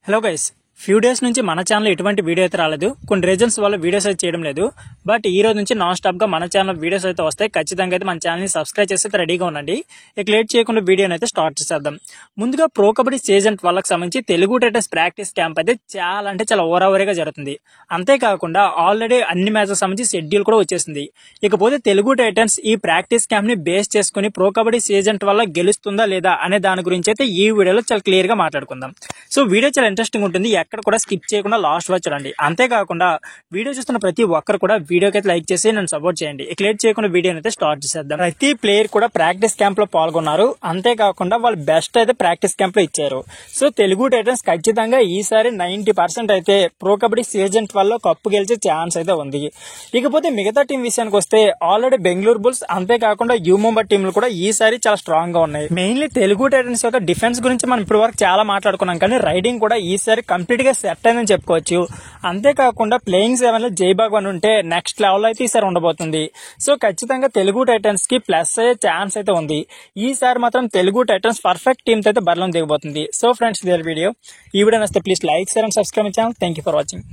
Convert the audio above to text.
Hello guys, few days నుంచి మన channel ఎటువంటి వీడియో అయితే రాలేదు. కొన్ని రీజన్స్ వల్ల వీడియోస్ అయితే చేయడం లేదు. బట్ ఈ రోజు నుంచి నాన్ స్టాప్ గా మన ఛానల్ వీడియోస్ అయితే వస్తాయి. ఖచ్చితంగా అయితే మన ఛానల్ ని సబ్స్క్రైబ్ చేసి రెడీగా ఉండండి. ఇక లేట్ చేయకుండా వీడియోని అయితే స్టార్ట్ చేసేద్దాం. ముందుగా ప్రో కబడ్డీ సీజన్ 12 కి సంబంధించి తెలుగు టైటన్స్ ప్రాక్టీస్ క్యాంప్ అయితే చాలా ఓవరావరీగా జరుగుతుంది. అంతేకాకుండా ఆల్రెడీ అన్ని మ్యాచెస్ సంబంధించి షెడ్యూల్ కూడా వచ్చేసింది. ఇకపోతే తెలుగు టైటన్స్ ఈ ప్రాక్టీస్ క్యాంప్ ని బేస్ చేసుకుని ప్రో కబడ్డీ సీజన్ 12 గెలుస్తుందా లేదా అనే దాని గురించి అయితే ఈ వీడియోలో చాలా క్లియర్ గా మాట్లాడుకుందాం. సో వీడియో చాలా ఇంట్రెస్టింగ్ ఉంటుంది. ఎక్కడ కూడా స్కిప్ చేయకుండా లాస్ట్ వరకు చూడండి. అంతేకాకుండా వీడియో చూస్తున్న ప్రతి ఒక్కరు కూడా వీడియోకి అయితే లైక్ చేసి నన్ను సపోర్ట్ చేయండి. ఇక లేట్ చేయకుండా వీడియోని అయితే స్టార్ట్ చేసేద్దాం. ప్రతి ప్లేయర్ కూడా ప్రాక్టీస్ క్యాంప్ లో పాల్గొన్నారు. అంతేకాకుండా వాళ్ళు బెస్ట్ అయితే ప్రాక్టీస్ క్యాంప్ లో ఇచ్చారు. సో తెలుగు టైటన్స్ ఖచ్చితంగా ఈసారి 90% అయితే ప్రో కబడ్డీ సీజన్ 12 లో కప్పు గెలిచే ఛాన్స్ అయితే ఉంది. ఇకపోతే మిగతా టీం విషయానికి వస్తే ఆల్రెడీ బెంగళూరు బుల్స్ అంతేకాకుండా యూ ముంబై టీంలు కూడా ఈసారి చాలా స్ట్రాంగ్ గా ఉన్నాయి. మెయిన్లీ తెలుగు టైటన్స్ యొక్క డిఫెన్స్ గురించి మనం ఇప్పటి వరకు చాలా మాట్లాడుకున్నాం, కానీ రైడింగ్ కూడా ఈసారి కంప్లీట్ గా సెట్ అయిందని చెప్పుకోవచ్చు. అంతేకాకుండా ప్లేయింగ్ 7 లో జై భగవాన్ ఉంటే నెక్స్ట్ లెవెల్ అయితే ఈసారి ఉండబోతుంది. సో ఖచ్చితంగా తెలుగు టైటన్స్ కి ప్లస్ అయ్యే ఛాన్స్ అయితే ఉంది. ఈసారి మాత్రం తెలుగు టైటన్స్ పర్ఫెక్ట్ టీమ్ అయితే బరిలో దిగబోతుంది. సో ఫ్రెండ్స్, ఇదే వీడియో. ఈ వీడియో నచ్చితే please like, share and subscribe my channel. Thank you for watching.